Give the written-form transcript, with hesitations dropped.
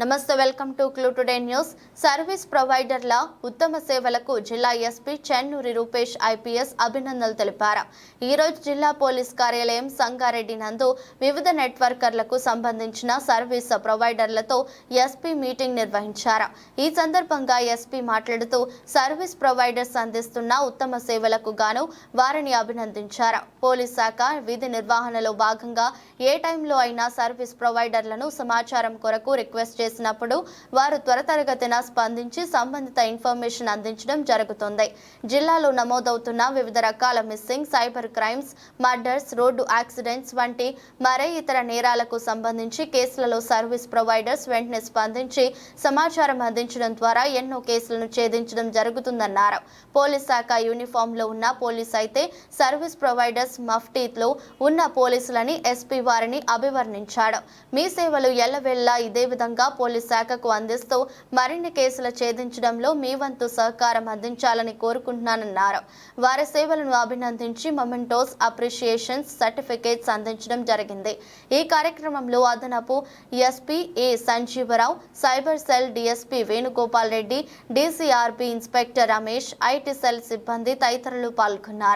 నమస్తే, welcome to clue today news. Service ప్రొవైడర్ల ఉత్తమ సేవలకు జిల్లా ఎస్పీ చెన్నూరి రూపేష్ ఐపీఎస్ అభినందనలు తెలిపారు. ఈ రోజు జిల్లా పోలీస్ కార్యాలయం సంగారెడ్డి నందు వివిధ నెట్వర్కర్లకు సంబంధించిన సర్వీస్ ప్రొవైడర్లతో ఎస్పీ మీటింగ్ నిర్వహించారు. ఈ సందర్భంగా ఎస్పీ మాట్లాడుతూ సర్వీస్ ప్రొవైడర్స్ అందిస్తున్న ఉత్తమ సేవలకు గాను వారిని అభినందించారు. పోలీస్ శాఖ విధి నిర్వహణలో భాగంగా ఏ టైంలో అయినా సర్వీస్ ప్రొవైడర్లను సమాచారం కొరకు రిక్వెస్ట్ చేసినప్పుడు వారు త్వరితగతిన స్పందించి సంబంధిత ఇన్ఫర్మేషన్ అందించడం జరుగుతుంది. జిల్లాలో నమోదవుతున్న వివిధ రకాల missing, cyber crimes, murders, road accidents వంటి మరే ఇతర నేరాలకు సంబంధించి కేసులలో సర్వీస్ ప్రొవైడర్స్ వెంటనే స్పందించి సమాచారం అందించడం ద్వారా ఎన్నో కేసులను ఛేదించడం జరుగుతుందన్నారు. పోలీస్ శాఖ యూనిఫామ్ లో ఉన్న పోలీస్ అయితే సర్వీస్ ప్రొవైడర్స్ మఫ్టీలో ఉన్న పోలీసులని ఎస్పీ వారిని అభివర్ణించాడు. మీ సేవలు ఎల్లవేళలా ఇదే విధంగా పోలీస్ శాఖకు అందిస్తూ మరిన్ని కేసులు ఛేదించడంలో మీ వంతు సహకారం అందించాలని కోరుకుంటున్నానన్నారు. వారి సేవలను అభినందించి మొమెంటోస్, అప్రిషియేషన్స్ సర్టిఫికేట్స్ అందించడం జరిగింది. ఈ కార్యక్రమంలో అదనపు SP A Sanjeeva Rao, cyber cell DSP Venugopal Reddy, DCRB inspector Ramesh, IT cell సిబ్బంది తదితరులు పాల్గొన్నారు.